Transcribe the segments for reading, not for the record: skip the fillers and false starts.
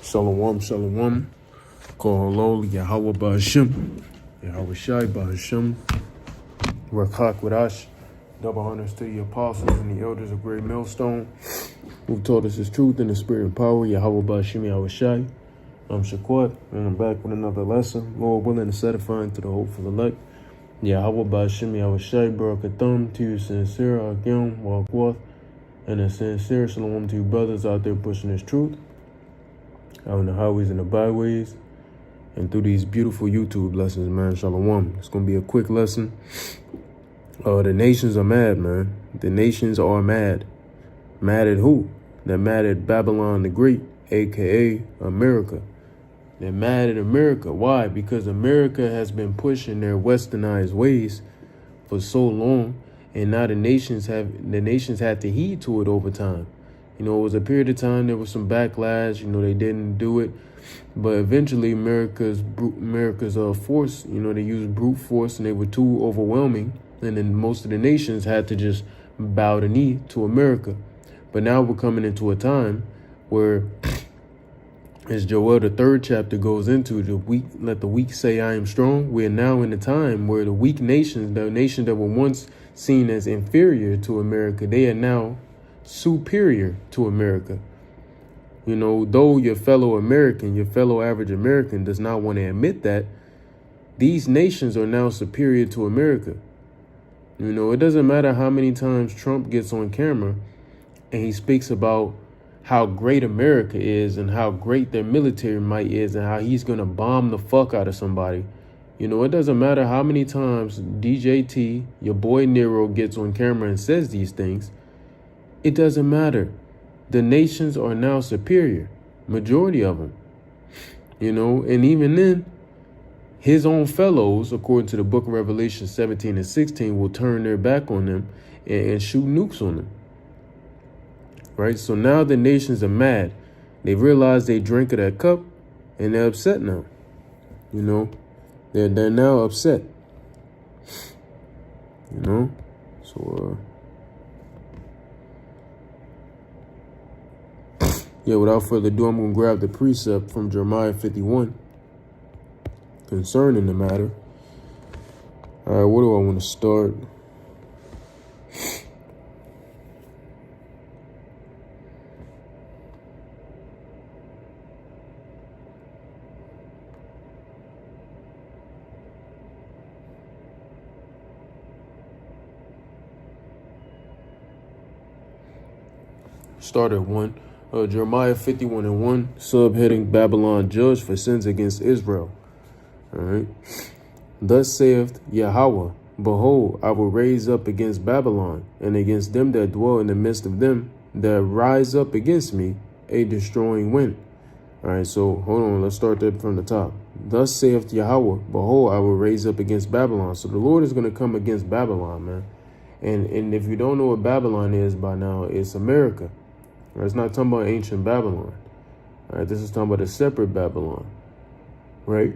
Shalom, shalom. Koholol, Yahweh Ba'ashim. Yahweh Shai Ba'ashim. Rakak Wadash. Double honors to the apostles and the elders of Great Millstone, who've taught us his truth in the spirit and power. Yahweh Ba'ashim, Yahweh Shai. I'm Shaquat, and I'm back with another lesson. Lord willing, to edifying to the hopeful elect. Yahweh Ba'ashim, Yahweh Shai. Barakathum to you sincere, Akim, Walkworth. And a sincere shalom to you brothers out there pushing this truth out in the highways and the byways and through these beautiful YouTube lessons, man. Shalom. It's going to be a quick lesson. The nations are mad, man. The nations are mad. Mad at who? They're mad at Babylon the Great, a.k.a. America. They're mad at America. Why? Because America has been pushing their westernized ways for so long. And now the nations had to heed to it over time. You know, it was a period of time, there was some backlash, you know, they didn't do it. But eventually America's force, you know, they used brute force and they were too overwhelming. And then most of the nations had to just bow the knee to America. But now we're coming into a time where, as Joel, the 3rd chapter goes into, let the weak say I am strong. We're now in a time where the weak nations, the nations that were once seen as inferior to America, they are now superior to America. You know, though your fellow American, your fellow average American does not want to admit that, these nations are now superior to America. You know, it doesn't matter how many times Trump gets on camera and he speaks about how great America is and how great their military might is and how he's going to bomb the fuck out of somebody. You know, it doesn't matter how many times DJT, your boy Nero, gets on camera and says these things. It doesn't matter. The nations are now superior. Majority of them. You know, and even then, his own fellows, according to the book of Revelation 17 and 16, will turn their back on them and shoot nukes on them. Right? So now the nations are mad. They realize they drank of that cup and they're upset now. You know? They're now upset, you know, so, yeah, without further ado, I'm going to grab the precept from Jeremiah 51 concerning the matter. All right, where do I want to start? Start at 1. Jeremiah 51 and 1, subheading Babylon judged for sins against Israel. All right. Thus saith Yahweh, behold, I will raise up against Babylon and against them that dwell in the midst of them that rise up against me a destroying wind. All right, so hold on. Let's start that from the top. Thus saith Yahweh, behold, I will raise up against Babylon. So the Lord is going to come against Babylon, man. And if you don't know what Babylon is by now, it's America. It's not talking about ancient Babylon. All right, this is talking about a separate Babylon, right?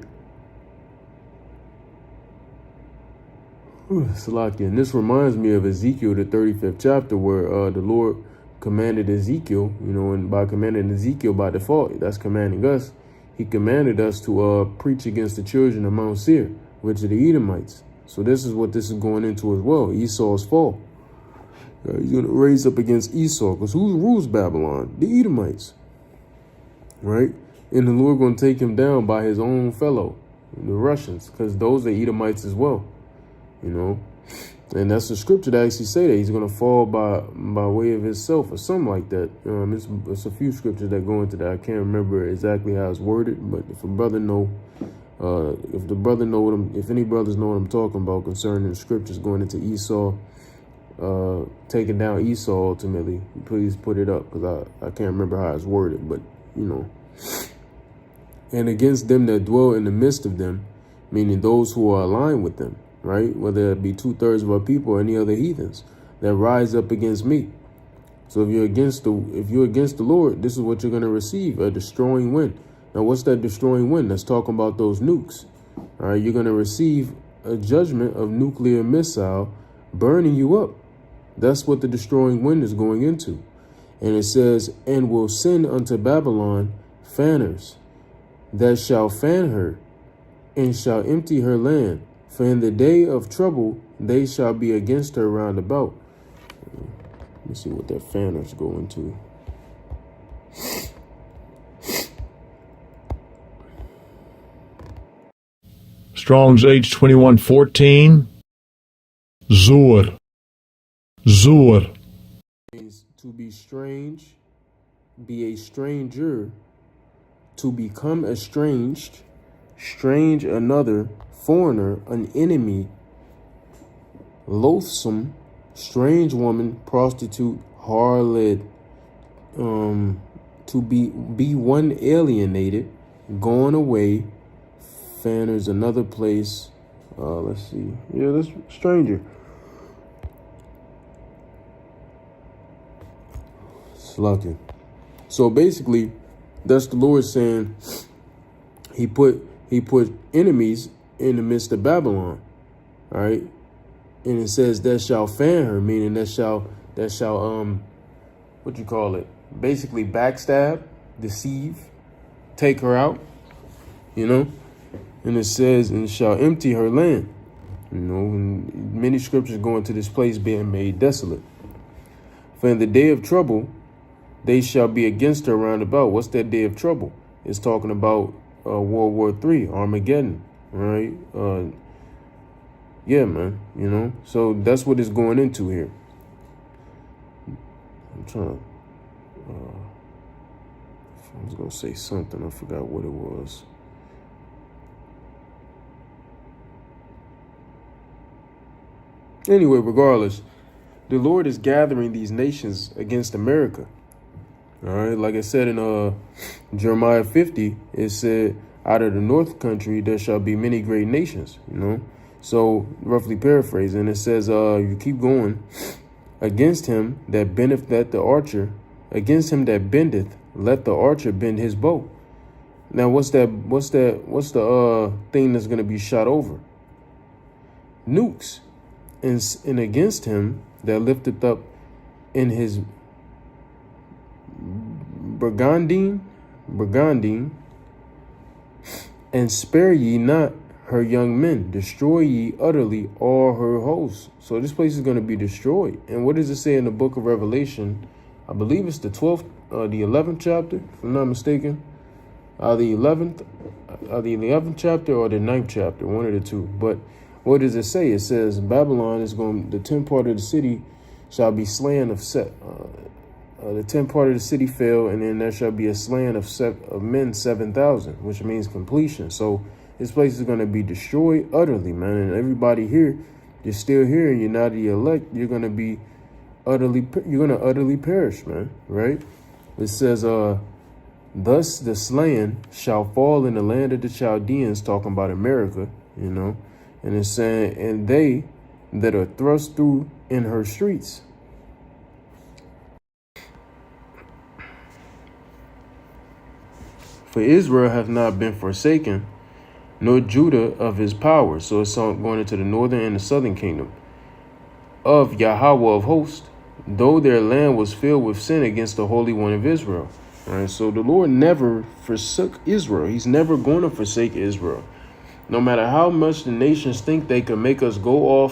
Salakia. And this reminds me of Ezekiel, the 35th chapter, where the Lord commanded Ezekiel, you know, and by commanding Ezekiel by default, that's commanding us. He commanded us to preach against the children of Mount Seir, which are the Edomites. So this is what this is going into as well, Esau's fall. He's going to raise up against Esau, because who rules Babylon? The Edomites, right? And the Lord going to take him down by his own fellow, the Russians, because those are Edomites as well, you know. And that's the scripture that actually say that he's going to fall by way of himself or something like that. It's a few scriptures that go into that. I can't remember exactly how it's worded, but if a brother know, if any brothers know what I'm talking about concerning the scriptures going into Esau, taking down Esau ultimately, please put it up, because I can't remember how it's worded, but you know. And against them that dwell in the midst of them, meaning those who are aligned with them, right? Whether it be 2/3 of our people or any other heathens that rise up against me. So if you're against the Lord, this is what you're going to receive, a destroying wind. Now, what's that destroying wind? That's talking about those nukes. All right, you're going to receive a judgment of nuclear missile burning you up. That's what the destroying wind is going into. And it says, and will send unto Babylon fanners that shall fan her, and shall empty her land. For in the day of trouble they shall be against her round about. Let me see what that fanners go into. Strong's H2114. Zur. Zur. Means to be strange, be a stranger, to become estranged, strange another, foreigner, an enemy, loathsome, strange woman, prostitute, harlot, to be one alienated, gone away, fanners another place. Let's see. Yeah, that's stranger. Slucking. So basically, that's the Lord saying he put enemies in the midst of Babylon. All right. And it says that shall fan her, meaning that shall what you call it? Basically backstab, deceive, take her out, you know? And it says, and shall empty her land. You know, and many scriptures go into this place being made desolate. For in the day of trouble, they shall be against her round about. What's that day of trouble? It's talking about World War III, Armageddon, right? Yeah, man, you know? So that's what it's going into here. I'm trying to, I was going to say something. I forgot what it was. Anyway, regardless, the Lord is gathering these nations against America. All right, like I said in Jeremiah 50, it said, out of the north country there shall be many great nations, you know. So roughly paraphrasing, it says, you keep going, against him that bendeth let the archer, against him that bendeth, let the archer bend his bow. Now what's the thing that's gonna be shot over? Nukes. And against him that lifteth up in his brigandine, and spare ye not her young men, destroy ye utterly all her hosts. So this place is going to be destroyed. And what does it say in the book of Revelation? I believe it's the 11th chapter, if I'm not mistaken. The 11th chapter or the 9th chapter, one of the two. But what does it say? It says Babylon is going, the 10th part of the city shall be slain of set. The 10th part of the city fell, and then there shall be a slaying of men 7,000, which means completion. So this place is going to be destroyed utterly, man. And everybody here, you're still here, and you're not the elect. You're going to utterly perish, man. Right? It says, thus the slain shall fall in the land of the Chaldeans, talking about America, you know. And it's saying, and they that are thrust through in her streets. For Israel hath not been forsaken, nor Judah of his power. So it's going into the northern and the southern kingdom of Yahweh of hosts, though their land was filled with sin against the Holy One of Israel. All right, so the Lord never forsook Israel. He's never going to forsake Israel. No matter how much the nations think they can make us go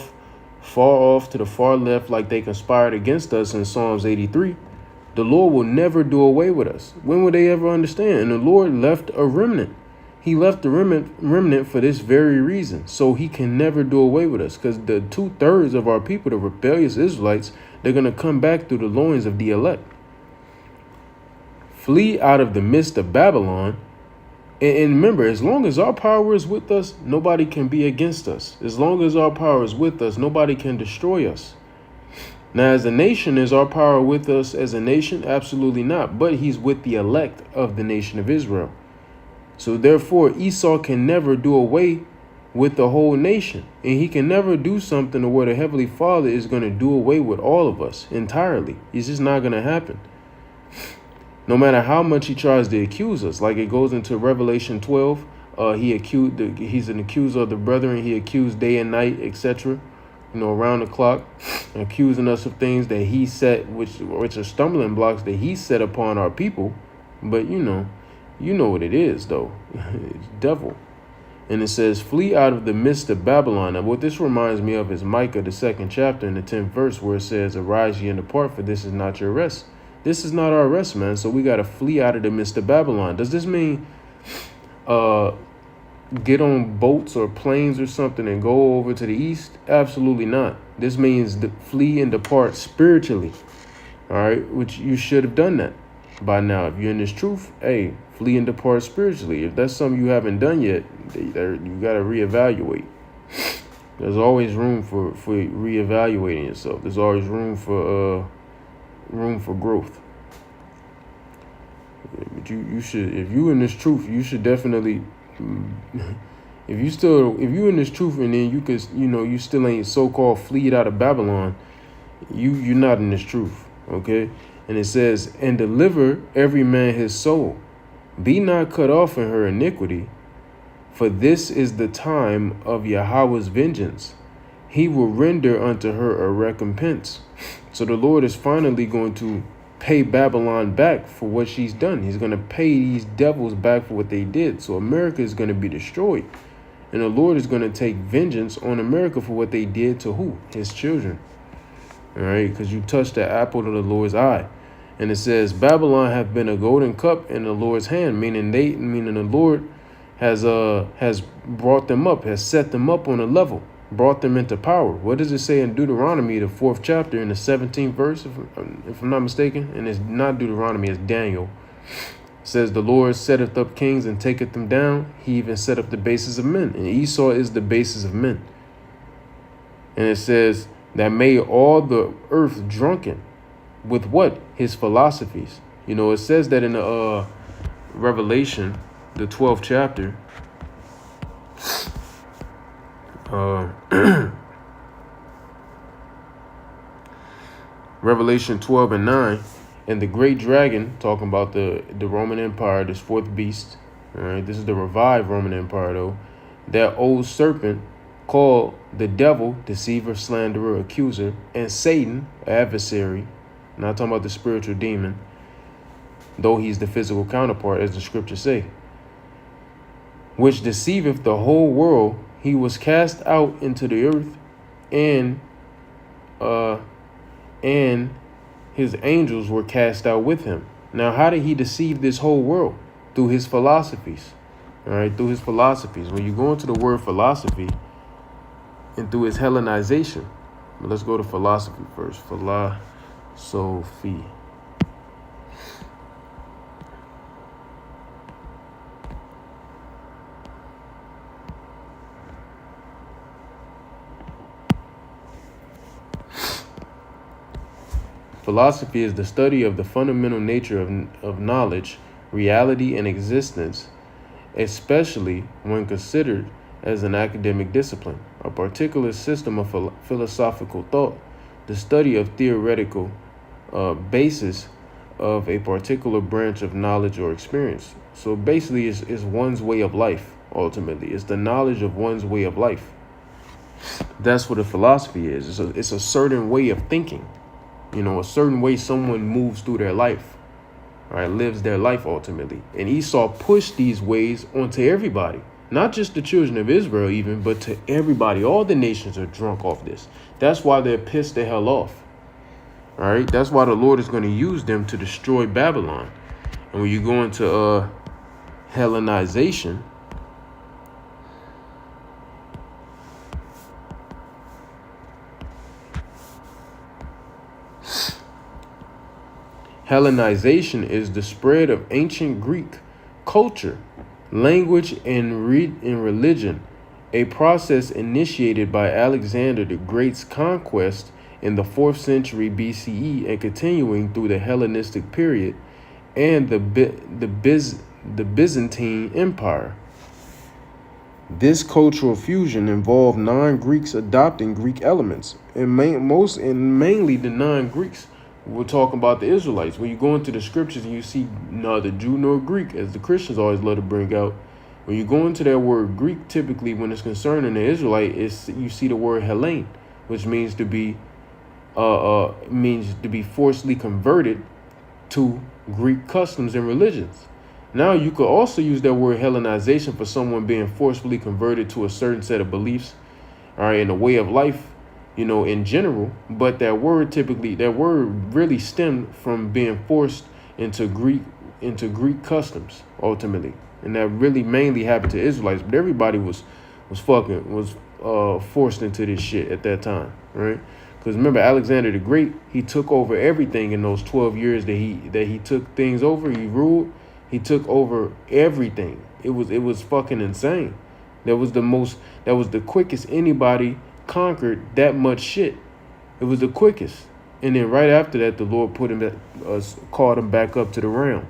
far off to the far left like they conspired against us in Psalms 83, the Lord will never do away with us. When will they ever understand? And the Lord left a remnant. He left the remnant for this very reason. So he can never do away with us, because the 2/3 of our people, the rebellious Israelites, they're going to come back through the loins of the elect. Flee out of the midst of Babylon. And remember, as long as our power is with us, nobody can be against us. As long as our power is with us, nobody can destroy us. Now, as a nation, is our power with us as a nation? Absolutely not. But he's with the elect of the nation of Israel. So therefore, Esau can never do away with the whole nation. And he can never do something to where the Heavenly Father is going to do away with all of us entirely. It's just not going to happen. No matter how much he tries to accuse us, like it goes into Revelation 12, he's an accuser of the brethren. He accused day and night, etc. around the clock, accusing us of things that he set, which are stumbling blocks that he set upon our people. But you know what it is, though. It's devil. And it says, flee out of the midst of Babylon. Now, what this reminds me of is Micah, the 2nd chapter, in the 10th verse, where it says, arise ye and depart, for this is not your rest. This is not our rest, man. So we got to flee out of the midst of Babylon. Does this mean get on boats or planes or something and go over to the east? Absolutely not. This means flee and depart spiritually. All right, which you should have done that by now. If you're in this truth, hey, flee and depart spiritually. If that's something you haven't done yet, you got to reevaluate. There's always room for reevaluating yourself. There's always room for growth. But you should, if you in this truth, you should definitely. If you in this truth and then you still ain't so-called fleed out of Babylon, you're not in this truth. Okay. And it says, and deliver every man his soul. Be not cut off in her iniquity, for this is the time of Yahweh's vengeance. He will render unto her a recompense. So the Lord is finally going to pay Babylon back for what she's done. He's going to pay these devils back for what they did. So America is going to be destroyed. And the Lord is going to take vengeance on America for what they did to who? His children. All right, because you touched the apple of the Lord's eye. And it says, Babylon hath been a golden cup in the Lord's hand, meaning the Lord has brought them up, has set them up on a level, brought them into power. What does it say in Deuteronomy, the 4th chapter, in the 17th verse, if I'm not mistaken? And it's not Deuteronomy, it's Daniel. It says, the Lord setteth up kings and taketh them down. He even set up the bases of men. And Esau is the basis of men. And it says, that made all the earth drunken with what? His philosophies. It says that in the Revelation, the 12th chapter, Revelation 12 and 9, and the great dragon, talking about the Roman Empire, this fourth beast. All right, this is the revived Roman Empire, though. That old serpent, called the devil, deceiver, slanderer, accuser, and Satan, adversary. Not talking about the spiritual demon, though he's the physical counterpart, as the scriptures say, which deceiveth the whole world. He was cast out into the earth, and his angels were cast out with him. Now, how did he deceive this whole world? Through his philosophies. All right, through his philosophies. When you go into the word philosophy, and through his Hellenization. But let's go to philosophy first. Philosophy. Philosophy is the study of the fundamental nature of knowledge, reality, and existence, especially when considered as an academic discipline, a particular system of philosophical thought, the study of theoretical basis of a particular branch of knowledge or experience. So basically, it's one's way of life, ultimately. It's the knowledge of one's way of life. That's what a philosophy is. It's a certain way of thinking, a certain way someone moves through their life, all right, lives their life ultimately. And Esau pushed these ways onto everybody. Not just the children of Israel even, but to everybody. All the nations are drunk off this. That's why they're pissed the hell off. All right. That's why the Lord is going to use them to destroy Babylon. And when you go into Hellenization, Hellenization is the spread of ancient Greek culture, language, and religion, a process initiated by Alexander the Great's conquest in the 4th century BCE and continuing through the Hellenistic period and the Byzantine Empire. This cultural fusion involved non-Greeks adopting Greek elements, and mainly the non-Greeks. We're talking about the Israelites. When you go into the scriptures and you see neither Jew nor Greek, as the Christians always love to bring out, when you go into that word Greek, typically when it's concerning the Israelite, you see the word Hellene, which means to be forcibly converted to Greek customs and religions. Now you could also use that word Hellenization for someone being forcefully converted to a certain set of beliefs, all right, in a way of life, in general. But that word really stemmed from being forced into Greek customs ultimately, and that really mainly happened to Israelites. But everybody was forced into this shit at that time, right? Because remember, Alexander the Great, he took over everything in those 12 years that he took things over. He ruled. He took over everything. It was fucking insane. That was the quickest anybody conquered that much shit. It was the quickest. And then right after that, the Lord called him back up to the realm.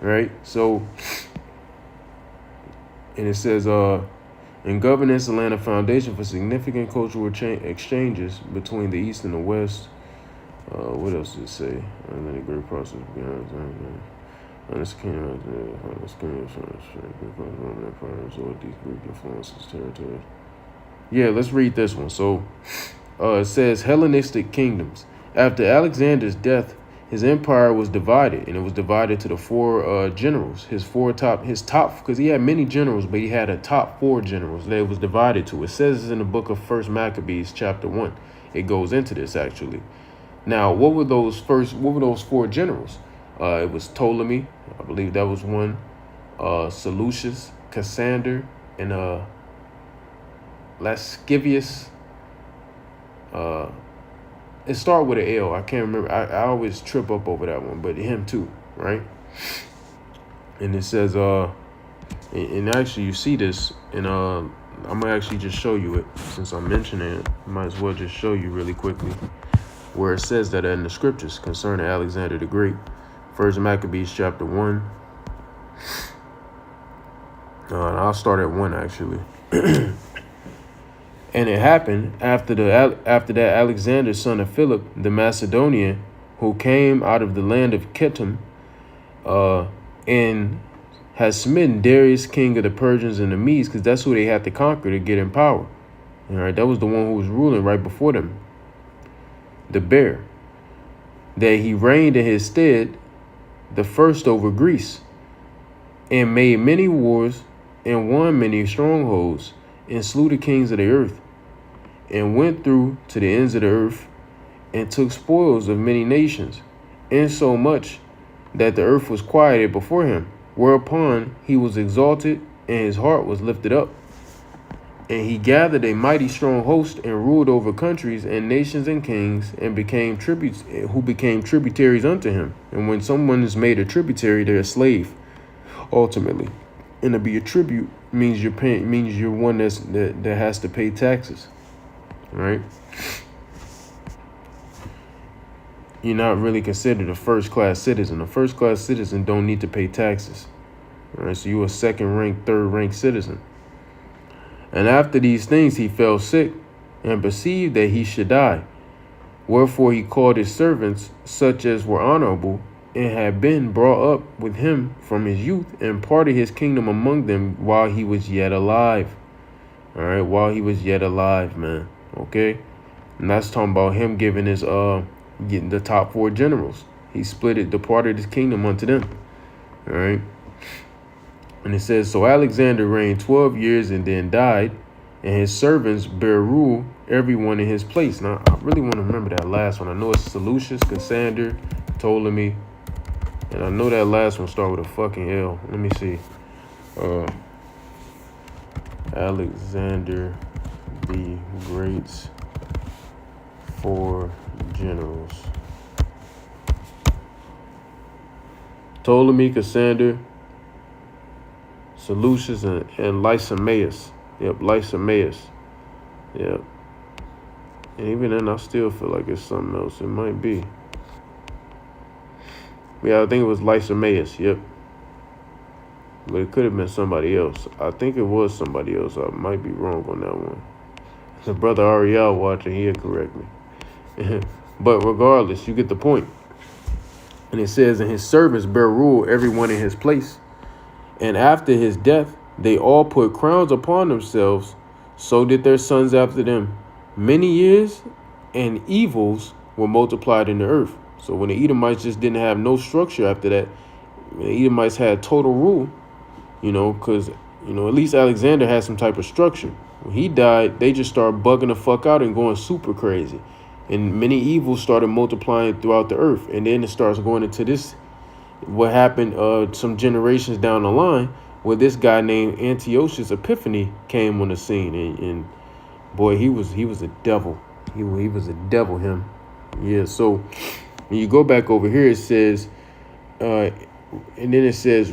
Right? So, and it says, in governance, the land a foundation for significant cultural exchanges between the East and the West. What else does it say? And then a great process behind this Greek influences territory. Yeah, let's read this one. So it says Hellenistic kingdoms. After Alexander's death, his empire was divided, and it was divided to the four generals. His top, because he had many generals, but he had a top four generals that it was divided to. It says in the book of First Maccabees, chapter 1. It goes into this actually. Now, what were those four generals? It was Ptolemy, I believe that was one. Seleucus, Cassander, and Lascivius. It started with an L. I can't remember. I always trip up over that one, but him too, right? And it says, and actually you see this, and I'm gonna actually just show you it since I'm mentioning it. Might as well just show you really quickly where it says that in the scriptures concerning Alexander the Great. First Maccabees chapter 1. And I'll start at 1 actually. And it happened after that Alexander, son of Philip the Macedonian, who came out of the land of Kittim, and has smitten Darius, king of the Persians and the Medes, because that's who they had to conquer to get in power. All right, that was the one who was ruling right before them, the bear. That he reigned in his stead, the first over Greece, and made many wars, and won many strongholds, and slew the kings of the earth, and went through to the ends of the earth, and took spoils of many nations, insomuch that the earth was quieted before him, whereupon he was exalted, and his heart was lifted up. And he gathered a mighty strong host, and ruled over countries and nations and kings, and became tributaries unto him. And when someone is made a tributary, they're a slave, ultimately. And to be a tribute means you're one that has to pay taxes, right? You're not really considered a first-class citizen. A first-class citizen don't need to pay taxes, all right? So you're a second-rank, third-rank citizen. And after these things he fell sick, and perceived that he should die. Wherefore he called his servants, such as were honorable, and had been brought up with him from his youth, and parted his kingdom among them while he was yet alive. All right, while he was yet alive, man. Okay, and that's talking about him giving his getting the top four generals. He departed his kingdom unto them. All right, and it says, so Alexander reigned 12 years and then died, and his servants bare rule, everyone in his place. Now I really want to remember that last one. I know it's Seleucus, Cassander, Ptolemy. And I know that last one started with a fucking L. Let me see. Alexander the Great's four generals. Ptolemy, Cassander, Seleucus, and Lysimaeus. Yep, Lysimaeus. Yep. And even then, I still feel like it's something else. It might be. Yeah, I think it was Lysimaeus, yep. But it could have been somebody else. I think it was somebody else. I might be wrong on that one. The brother Ariel watching, he'll correct me. But regardless, you get the point. And it says, and his servants bear rule, everyone in his place. And after his death, they all put crowns upon themselves, so did their sons after them. many years, and evils were multiplied in the earth. So when the Edomites just didn't have no structure after that, when the Edomites had total rule, because, at least Alexander had some type of structure. When he died, they just started bugging the fuck out and going super crazy. And many evils started multiplying throughout the earth. And then it starts going into this, what happened some generations down the line, where this guy named Antiochus Epiphanes came on the scene. And boy, he was a devil. He was a devil, him. Yeah, so when you go back over here, it says, and then it says,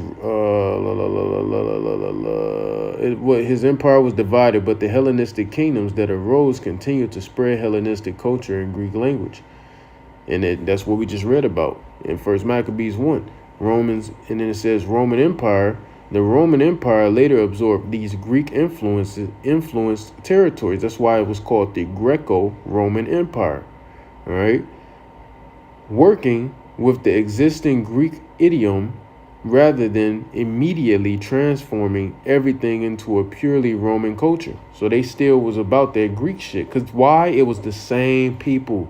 his empire was divided, but the Hellenistic kingdoms that arose continued to spread Hellenistic culture and Greek language. And that's what we just read about in First Maccabees 1. Romans, and then it says Roman Empire. The Roman Empire later absorbed these Greek influenced territories. That's why it was called the Greco-Roman Empire. All right. Working with the existing Greek idiom rather than immediately transforming everything into a purely Roman culture. So they still was about their Greek shit. Because why? It was the same people.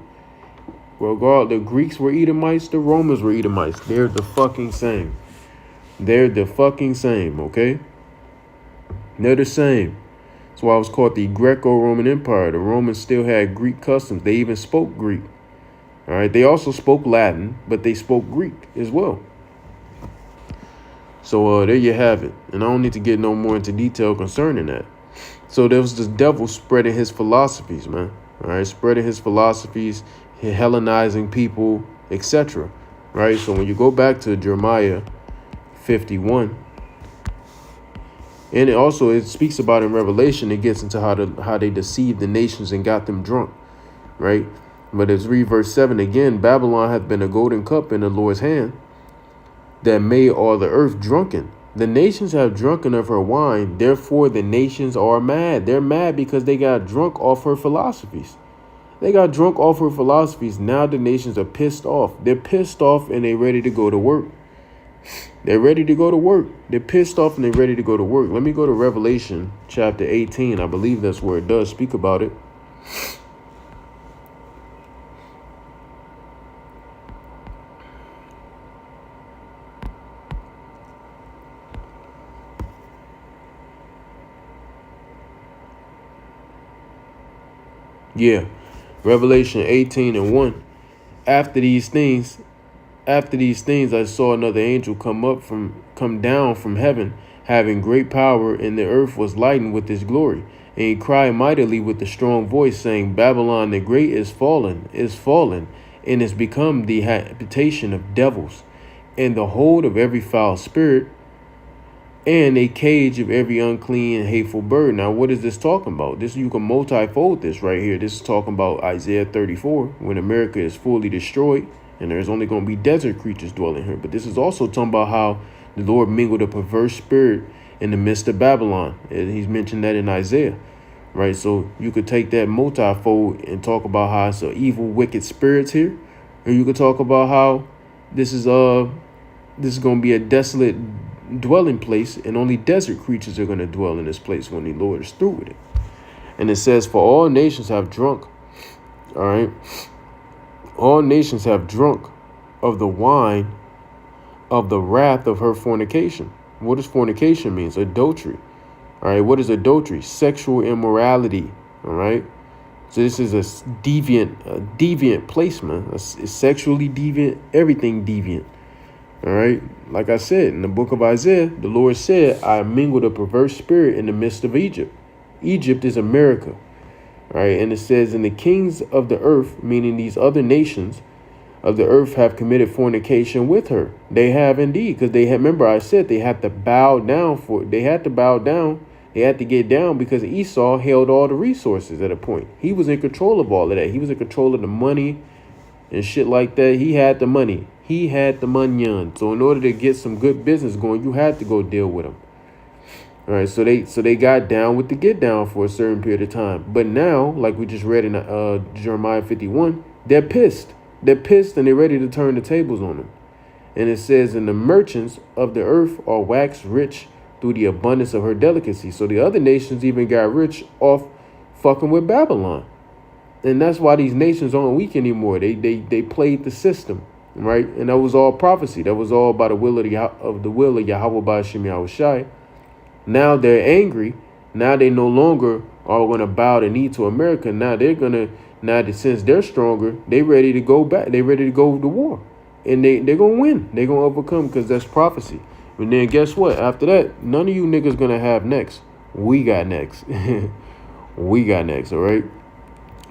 Well, the Greeks were Edomites, the Romans were Edomites. They're the fucking same. They're the fucking same, okay? They're the same. That's why it was called the Greco-Roman Empire. The Romans still had Greek customs. They even spoke Greek. All right. They also spoke Latin, but they spoke Greek as well. So there you have it. And I don't need to get no more into detail concerning that. So there was this devil spreading his philosophies, man. All right. Spreading his philosophies, Hellenizing people, etc. Right. So when you go back to Jeremiah 51, and it speaks about in Revelation, it gets into how they deceived the nations and got them drunk. Right. But it's read verse 7 again. Babylon hath been a golden cup in the Lord's hand that made all the earth drunken. The nations have drunken of her wine. Therefore, the nations are mad. They're mad because they got drunk off her philosophies. They got drunk off her philosophies. Now the nations are pissed off. They're pissed off and they're ready to go to work. They're ready to go to work. They're pissed off and they're ready to go to work. Let me go to Revelation chapter 18. I believe that's where it does speak about it. Yeah, Revelation 18:1. After these things, I saw another angel come down from heaven, having great power, and the earth was lightened with his glory. And he cried mightily with a strong voice, saying, Babylon the great is fallen, and is become the habitation of devils, and the hold of every foul spirit, and a cage of every unclean and hateful bird. Now, what is this talking about? You can multifold this right here. This is talking about Isaiah 34, when America is fully destroyed, and there's only going to be desert creatures dwelling here. But this is also talking about how the Lord mingled a perverse spirit in the midst of Babylon. And he's mentioned that in Isaiah, right? So you could take that multifold and talk about how it's evil, wicked spirits here. Or you could talk about how this is going to be a desolate dwelling place, and only desert creatures are going to dwell in this place when the Lord is through with it. And it says, for all nations have drunk. All right. All nations have drunk of the wine of the wrath of her fornication. What does fornication mean? Adultery. All right. What is adultery? Sexual immorality. All right. So this is a deviant place, man. It's sexually deviant, everything deviant. All right. Like I said, in the book of Isaiah, the Lord said, I mingled a perverse spirit in the midst of Egypt. Egypt is America. All right. And it says, and the kings of the earth, meaning these other nations of the earth, have committed fornication with her. They have indeed, because remember I said they had to bow down They had to get down because Esau held all the resources at a point. He was in control of all of that. He was in control of the money and shit like that. He had the money. He had the money. So in order to get some good business going, you had to go deal with him. All right. So they got down with the get down for a certain period of time. But now, like we just read in Jeremiah 51, they're pissed. They're pissed and they're ready to turn the tables on them. And it says, and the merchants of the earth are waxed rich through the abundance of her delicacy. So the other nations even got rich off fucking with Babylon. And that's why these nations aren't weak anymore. They played the system, right? And that was all prophecy. That was all by the will of Yahweh Ba'ashem Yahushai. Now they're angry. Now they no longer are going to bow the knee to America. Now since they're stronger, they ready to go back. They ready to go to war. And they're going to win. They're going to overcome because that's prophecy. And then guess what? After that, none of you niggas going to have next. We got next. We got next, all right?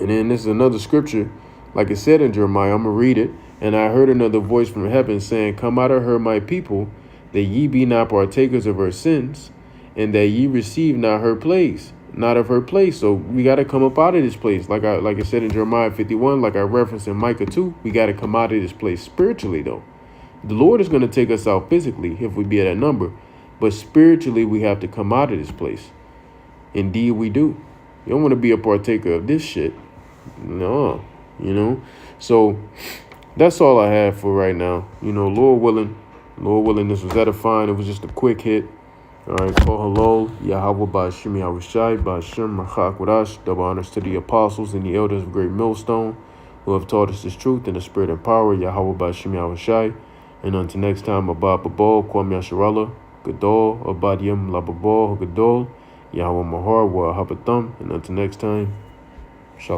And then this is another scripture. Like it said in Jeremiah, I'm going to read it. And I heard another voice from heaven saying, come out of her, my people, that ye be not partakers of her sins, and that ye receive not her place, not of her place. So we got to come up out of this place. Like I said in Jeremiah 51, like I referenced in Micah 2, we got to come out of this place spiritually, though. The Lord is going to take us out physically if we be at that number. But spiritually, we have to come out of this place. Indeed, we do. You don't want to be a partaker of this shit. No, So that's all I have for right now. Lord willing, this was edifying. It was just a quick hit. All right, call hello, Yahweh Ba'ashem Yahushai, Ba'ashem Rachak Wadash, double honors to the apostles and the elders of Great Millstone who have taught us this truth in the spirit and power, Yahweh Ba'ashem Yahushai. And until next time, Abba Babal, Kwam Yasharallah, Gadol, Abadyam Lababal, Gadol, Yahweh Mahar, Wa Habatham. And until next time, Shalom.